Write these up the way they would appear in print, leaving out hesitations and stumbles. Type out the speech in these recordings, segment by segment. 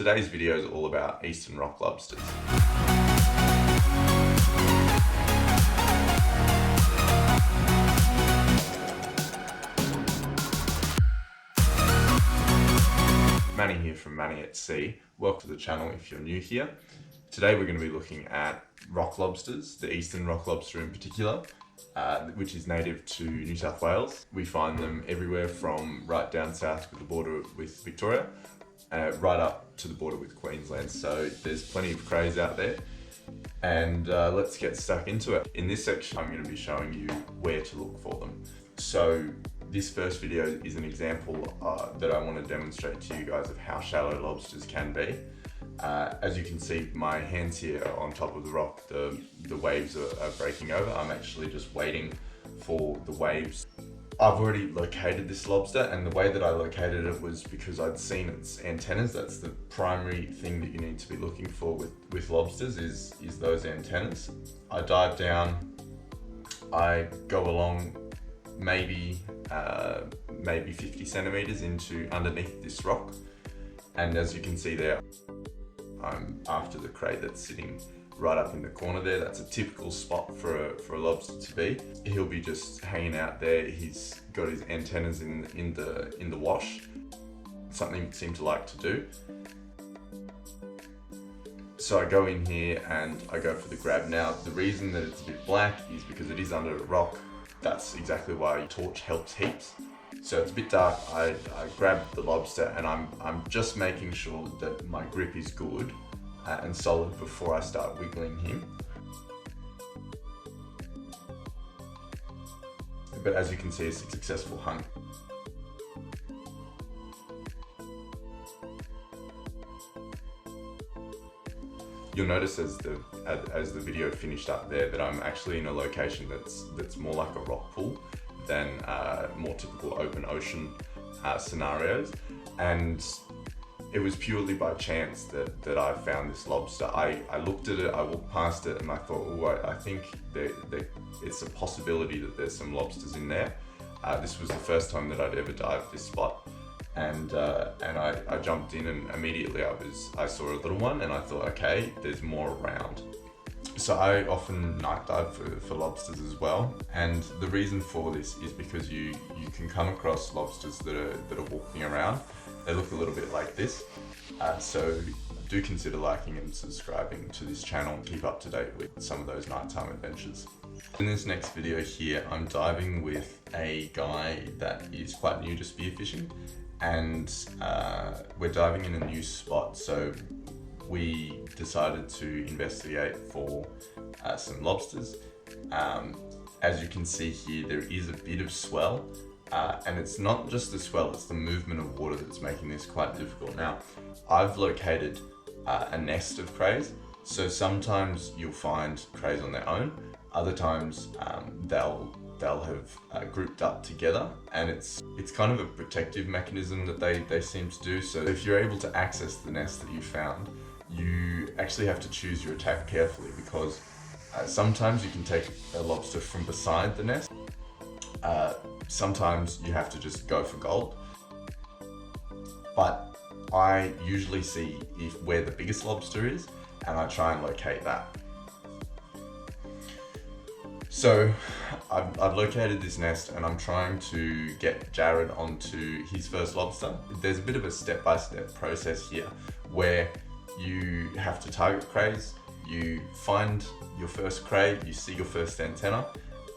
Today's video is all about eastern rock lobsters. Manny here from Manny at Sea. Welcome to the channel if you're new here. Today we're going to be looking at rock lobsters, the eastern rock lobster in particular, which is native to New South Wales. We find them everywhere from right down south with the border with Victoria, right up to the border with Queensland. So there's plenty of crays out there, and let's get stuck into it. In this section I'm going to be showing you where to look for them. So this first video is an example that I want to demonstrate to you guys of how shallow lobsters can be. As you can see, my hands here are on top of the rock. The waves are breaking over. I'm actually just waiting for the waves. I've already located this lobster, and the way that I located it was because I'd seen its antennas. That's the primary thing that you need to be looking for with lobsters is those antennas. I dive down, I go along maybe 50 centimeters into underneath this rock, and as you can see there, I'm after the cray that's sitting right up in the corner there. That's a typical spot for a lobster to be. He'll be just hanging out there. He's got his antennas in the wash. Something he seemed to like to do. So I go in here and I go for the grab. Now the reason that it's a bit black is because it is under a rock. That's exactly why a torch helps heaps. So it's a bit dark. I grab the lobster, and I'm just making sure that my grip is good and solid before I start wiggling him. But as you can see, it's a successful hunt. You'll notice as the video finished up there that I'm actually in a location that's more like a rock pool than more typical open ocean scenarios, and it was purely by chance that I found this lobster. I looked at it, I walked past it, and I thought, oh, I think that it's a possibility that there's some lobsters in there. This was the first time that I'd ever dived this spot, and I jumped in, and immediately I saw a little one, and I thought, okay, there's more around. So I often night dive for lobsters as well, and the reason for this is because you can come across lobsters that are walking around. They look a little bit like this, so do consider liking and subscribing to this channel and keep up to date with some of those nighttime adventures. In this next video here, I'm diving with a guy that is quite new to spearfishing, and we're diving in a new spot. So we decided to investigate for some lobsters. As you can see here, there is a bit of swell, and it's not just the swell, it's the movement of water that's making this quite difficult. Now, I've located a nest of crays, so sometimes you'll find crays on their own, other times they'll have grouped up together, and it's kind of a protective mechanism that they seem to do. So if you're able to access the nest that you found, you actually have to choose your attack carefully, because sometimes you can take a lobster from beside the nest. Sometimes you have to just go for gold. But I usually see where the biggest lobster is, and I try and locate that. So I've located this nest, and I'm trying to get Jared onto his first lobster. There's a bit of a step-by-step process here where you have to target crays, you find your first cray, you see your first antenna,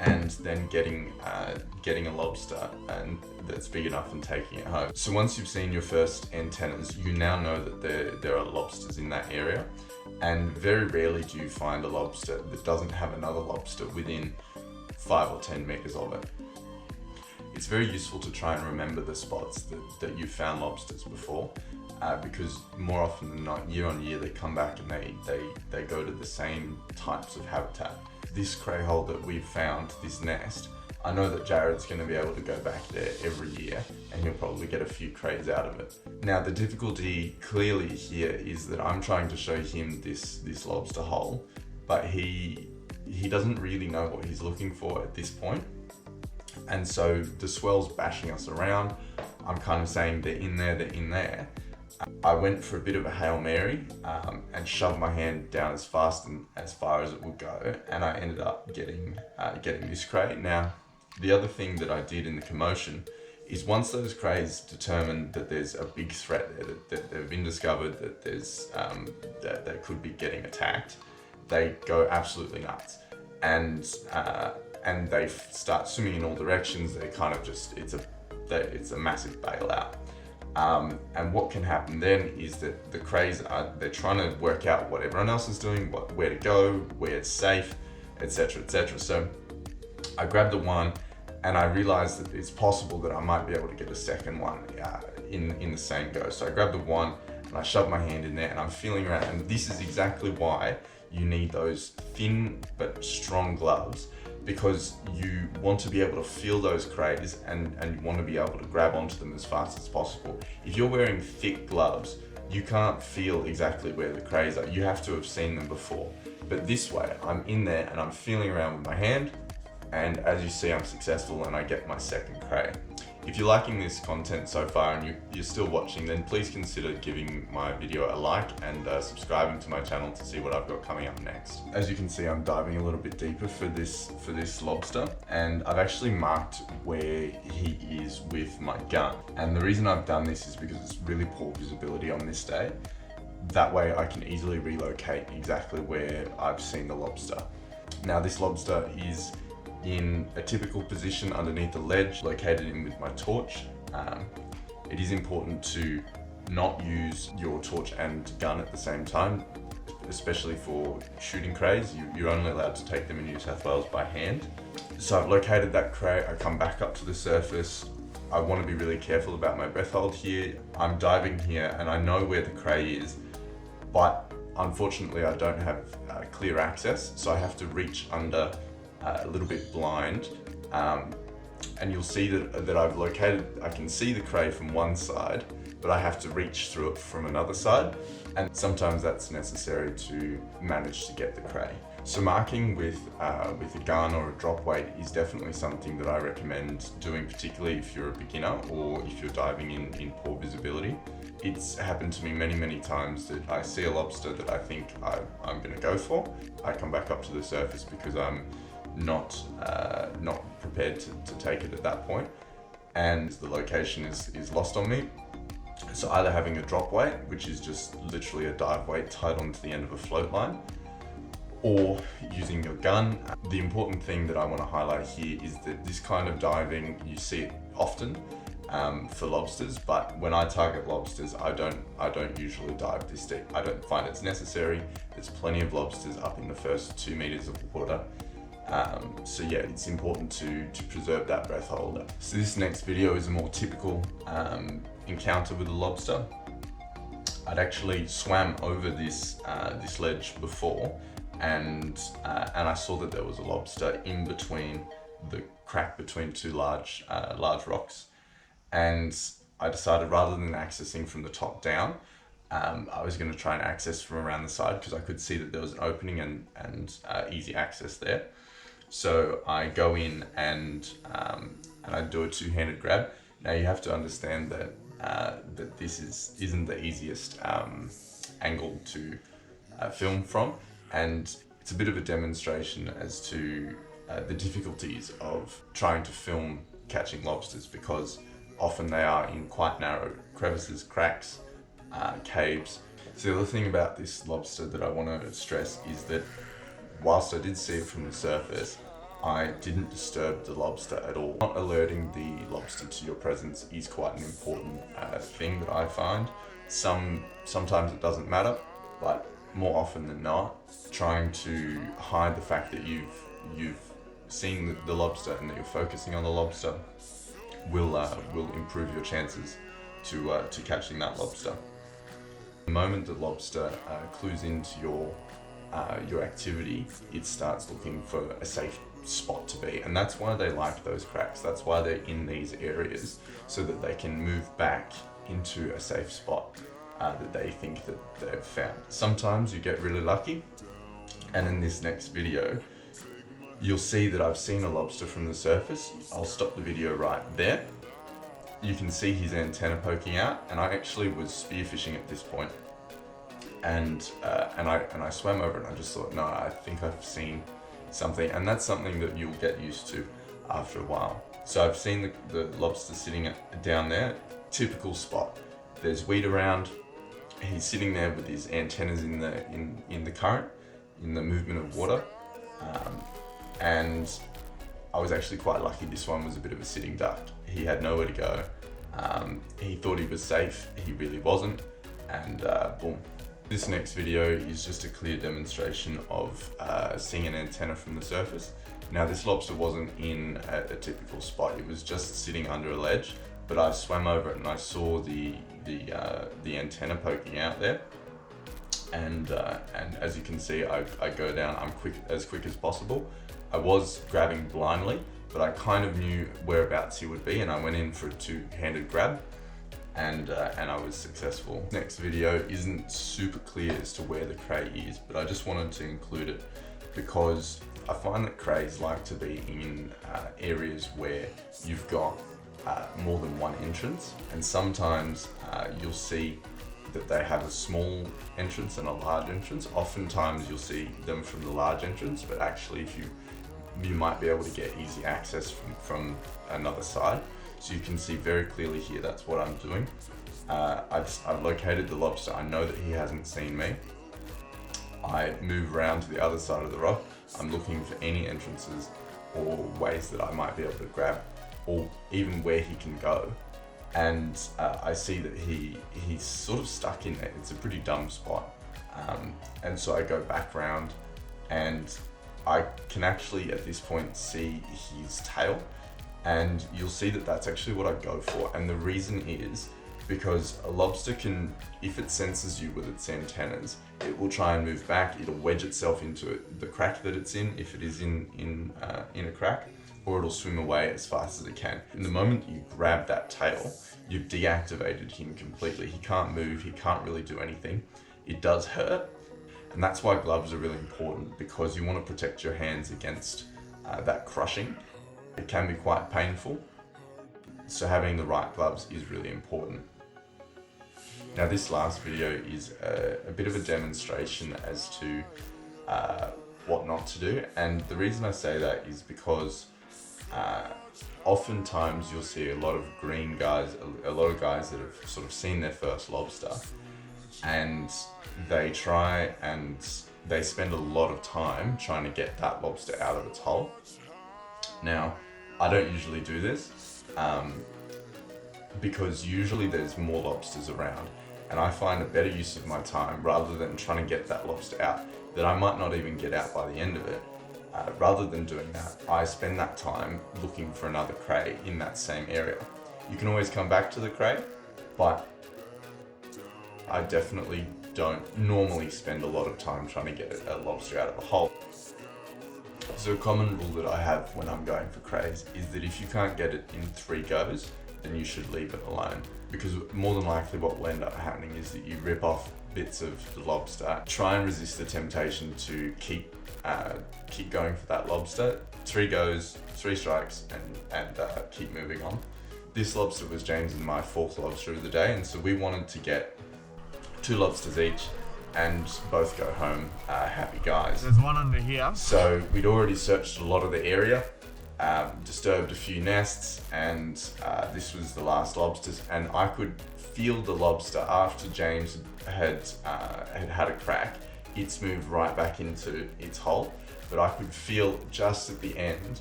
and then getting a lobster and that's big enough and taking it home. So once you've seen your first antennas, you now know that there are lobsters in that area, and very rarely do you find a lobster that doesn't have another lobster within 5 or 10 meters of it. It's very useful to try and remember the spots that you've found lobsters before, because more often than not, year on year, they come back and they go to the same types of habitat. This cray hole that we've found, this nest, I know that Jared's going to be able to go back there every year, and he'll probably get a few crays out of it. Now the difficulty clearly here is that I'm trying to show him this lobster hole, but he doesn't really know what he's looking for at this point. And so the swell's bashing us around. I'm kind of saying they're in there, I went for a bit of a Hail Mary and shoved my hand down as fast and as far as it would go, and I ended up getting this cray. Now, the other thing that I did in the commotion is once those crays determine that there's a big threat there, that they've been discovered, that there's that they could be getting attacked, they go absolutely nuts, and they start swimming in all directions. They kind of just it's a massive bailout. And what can happen then is that the crays they're trying to work out what everyone else is doing, where to go, where it's safe, etc., etc. So I grabbed the one, and I realized that it's possible that I might be able to get a second one in the same go. So I grabbed the one and I shoved my hand in there, and I'm feeling around. And this is exactly why you need those thin but strong gloves, because you want to be able to feel those crays and you want to be able to grab onto them as fast as possible. If you're wearing thick gloves, you can't feel exactly where the crays are. You have to have seen them before. But this way, I'm in there and I'm feeling around with my hand, and as you see, I'm successful and I get my second cray. If you're liking this content so far and you're still watching, then please consider giving my video a like and subscribing to my channel to see what I've got coming up next. As you can see, I'm diving a little bit deeper for this lobster, and I've actually marked where he is with my gun. And the reason I've done this is because it's really poor visibility on this day. That way I can easily relocate exactly where I've seen the lobster. Now, this lobster is in a typical position underneath the ledge, located in with my torch. It is important to not use your torch and gun at the same time, especially for shooting crays. You're only allowed to take them in New South Wales by hand. So I've located that cray, I come back up to the surface. I want to be really careful about my breath hold here. I'm diving here and I know where the cray is, but unfortunately I don't have clear access, so I have to reach under a little bit blind, and you'll see that I've located, I can see the cray from one side, but I have to reach through it from another side, and sometimes that's necessary to manage to get the cray. So marking with a gun or a drop weight is definitely something that I recommend doing, particularly if you're a beginner or if you're diving in poor visibility. It's happened to me many times that I see a lobster that I think I'm going to go for. I come back up to the surface because I'm not prepared to take it at that point, and the location is lost on me. So either having a drop weight, which is just literally a dive weight tied onto the end of a float line, or using your gun. The important thing that I want to highlight here is that this kind of diving, you see it often for lobsters, but when I target lobsters, I don't usually dive this deep. I don't find it's necessary. There's plenty of lobsters up in the first 2 meters of water. So yeah, it's important to preserve that breath hold. So this next video is a more typical encounter with a lobster. I'd actually swam over this ledge before, and I saw that there was a lobster in between the crack between two large rocks, and I decided, rather than accessing from the top down, I was going to try and access from around the side because I could see that there was an opening and easy access there. So I go in and I do a two-handed grab. Now you have to understand that that this isn't the easiest angle to film from, and it's a bit of a demonstration as to the difficulties of trying to film catching lobsters, because often they are in quite narrow crevices, cracks, caves. So the other thing about this lobster that I want to stress is that whilst I did see it from the surface, I didn't disturb the lobster at all. Not alerting the lobster to your presence is quite an important thing that I find. Sometimes it doesn't matter, but more often than not, trying to hide the fact that you've seen the lobster and that you're focusing on the lobster will improve your chances to catching that lobster. The moment the lobster clues into your activity, it starts looking for a safe spot to be, and that's why they like those cracks. That's why they're in these areas, so that they can move back into a safe spot that they think that they've found. Sometimes you get really lucky, and in this next video you'll see that I've seen a lobster from the surface. I'll stop the video right there, you can see his antenna poking out, and I actually was spearfishing at this point, and I swam over and I just thought, no, I think I've seen something, and that's something that you'll get used to after a while. So I've seen the lobster sitting down there, typical spot. There's weed around. He's sitting there with his antennas in the current, in the movement of water, and I was actually quite lucky. This one was a bit of a sitting duck. He had nowhere to go. He thought he was safe. He really wasn't, and boom. This next video is just a clear demonstration of seeing an antenna from the surface. Now this lobster wasn't in a typical spot. It was just sitting under a ledge, but I swam over it and I saw the antenna poking out there. And as you can see, I go down. I'm as quick as possible. I was grabbing blindly, but I kind of knew whereabouts he would be, and I went in for a two-handed grab, and I was successful. Next video isn't super clear as to where the cray is, but I just wanted to include it because I find that crays like to be in areas where you've got more than one entrance, and sometimes you'll see that they have a small entrance and a large entrance. Oftentimes you'll see them from the large entrance, but actually if you might be able to get easy access from another side. So you can see very clearly here, that's what I'm doing. I've located the lobster. I know that he hasn't seen me. I move around to the other side of the rock. I'm looking for any entrances or ways that I might be able to grab, or even where he can go. And I see that he's sort of stuck in there. It's a pretty dumb spot. And so I go back around, and I can actually at this point see his tail, and you'll see that that's actually what I go for. And the reason is because a lobster can, if it senses you with its antennas, it will try and move back. It'll wedge itself into the crack that it's in, if it is in a crack, or it'll swim away as fast as it can. In the moment you grab that tail, you've deactivated him completely. He can't move, he can't really do anything. It does hurt, and that's why gloves are really important, because you want to protect your hands against that crushing. It can be quite painful, so having the right gloves is really important. Now this last video is a bit of a demonstration as to what not to do, and the reason I say that is because oftentimes you'll see a lot of green guys, a lot of guys that have sort of seen their first lobster, and they try and they spend a lot of time trying to get that lobster out of its hole. Now, I don't usually do this because usually there's more lobsters around, and I find a better use of my time, rather than trying to get that lobster out that I might not even get out by the end of it. Rather than doing that, I spend that time looking for another cray in that same area. You can always come back to the cray, but I definitely don't normally spend a lot of time trying to get a lobster out of the hole. So a common rule that I have when I'm going for crays is that if you can't get it in 3 goes, then you should leave it alone. Because more than likely what will end up happening is that you rip off bits of the lobster. Try and resist the temptation to keep going for that lobster. 3 goes, 3 strikes, and keep moving on. This lobster was James and my 4th lobster of the day, and so we wanted to get 2 lobsters each and both go home happy guys. There's one under here. So we'd already searched a lot of the area, disturbed a few nests, and this was the last lobsters, and I could feel the lobster after James had a crack. It's moved right back into its hole, but I could feel just at the end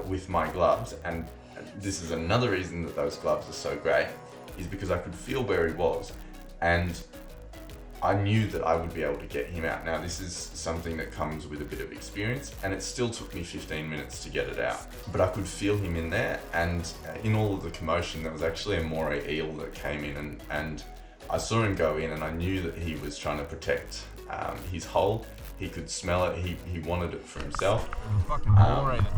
with my gloves, and this is another reason that those gloves are so great, is because I could feel where he was, and I knew that I would be able to get him out. Now this is something that comes with a bit of experience, and it still took me 15 minutes to get it out. But I could feel him in there, and in all of the commotion there was actually a moray eel that came in, and I saw him go in, and I knew that he was trying to protect his hole. He could smell it, he wanted it for himself.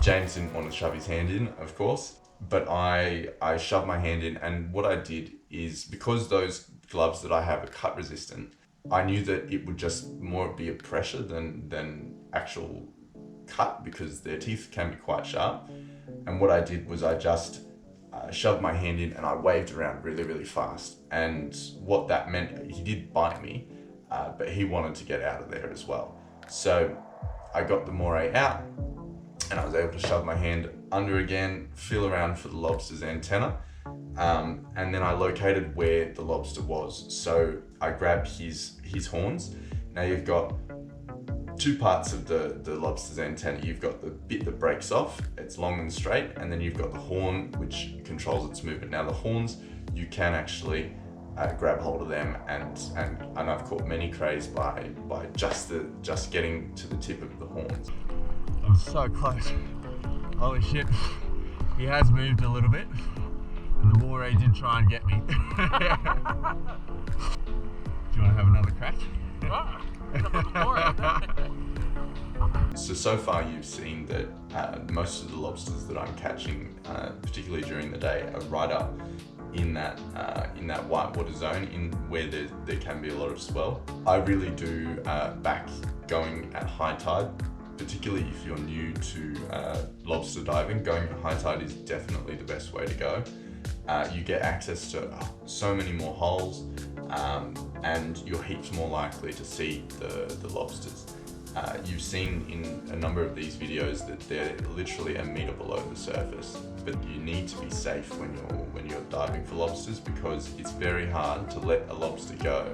James didn't want to shove his hand in, of course, but I shoved my hand in, and what I did is, because those gloves that I have are cut resistant, I knew that it would just more be a pressure than actual cut, because their teeth can be quite sharp. And what I did was I just shoved my hand in and I waved around really, really fast. And what that meant, he did bite me, but he wanted to get out of there as well. So I got the moray out and I was able to shove my hand under again, feel around for the lobster's antenna, and then I located where the lobster was. So I grabbed his horns. Now you've got two parts of the lobster's antenna. You've got the bit that breaks off, it's long and straight, and then you've got the horn which controls its movement. Now the horns, you can actually grab hold of them, and I've caught many crays by just getting to the tip of the horns. I'm so close. Holy shit. He has moved a little bit, and the moray did try and get me. Do you want to have another crack? So far you've seen that most of the lobsters that I'm catching, particularly during the day, are right up in that whitewater zone, in where there can be a lot of swell. I really do back going at high tide, particularly if you're new to lobster diving. Going at high tide is definitely the best way to go. You get access to so many more holes, and you're heaps more likely to see the lobsters. You've seen in a number of these videos that they're literally a meter below the surface, but you need to be safe when you're diving for lobsters, because it's very hard to let a lobster go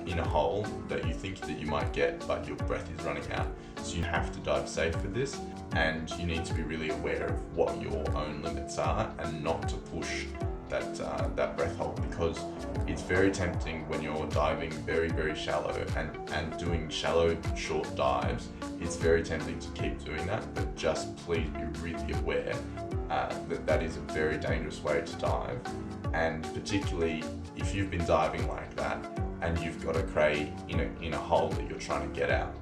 in a hole that you think that you might get, but your breath is running out. So you have to dive safe with this, and you need to be really aware of what your own limits are and not to push that breath hold, because it's very tempting when you're diving very, very shallow and doing shallow, short dives. It's very tempting to keep doing that, but just please be really aware that is a very dangerous way to dive. And particularly if you've been diving like that and you've got a cray in a hole that you're trying to get out,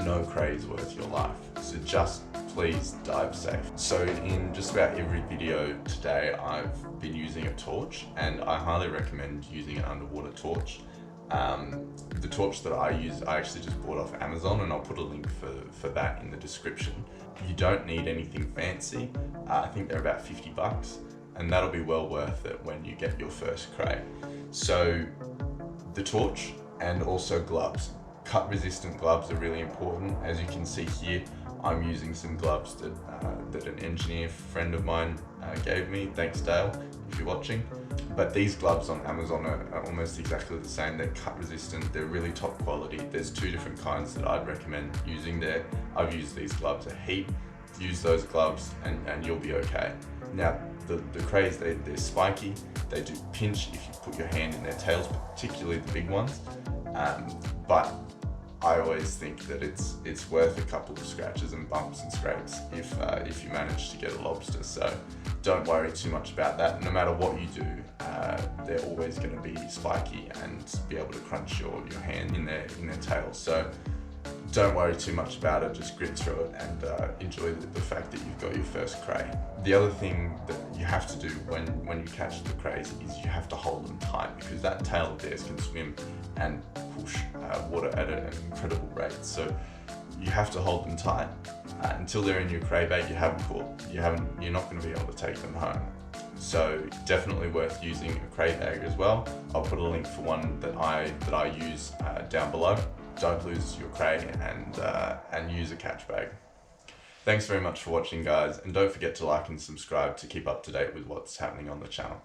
no cray is worth your life. So just please dive safe. So in just about every video today, I've been using a torch, and I highly recommend using an underwater torch. The torch that I use, I actually just bought off Amazon, and I'll put a link for that in the description. You don't need anything fancy. I think they're about 50 bucks, and that'll be well worth it when you get your first cray. So the torch, and also gloves. Cut resistant gloves are really important. As you can see here, I'm using some gloves that an engineer friend of mine gave me. Thanks, Dale, if you're watching. But these gloves on Amazon are almost exactly the same. They're cut resistant, they're really top quality. There's two different kinds that I'd recommend using there. I've used these gloves a heap. Use those gloves and you'll be okay. Now, the crays, they're spiky. They do pinch if you put your hand in their tails, particularly the big ones. But I always think that it's worth a couple of scratches and bumps and scrapes if you manage to get a lobster. So don't worry too much about that. No matter what you do, they're always going to be spiky and be able to crunch your hand in their tail. So don't worry too much about it. Just grit through it and enjoy the fact that you've got your first cray. The other thing that you have to do when you catch the crays is you have to hold them tight, because that tail of theirs can swim and push water at an incredible rate. So you have to hold them tight until they're in your cray bag. You're not going to be able to take them home. So definitely worth using a cray bag as well. I'll put a link for one that I use down below. Don't lose your cray, and use a catch bag. Thanks very much for watching, guys, and don't forget to like and subscribe to keep up to date with what's happening on the channel.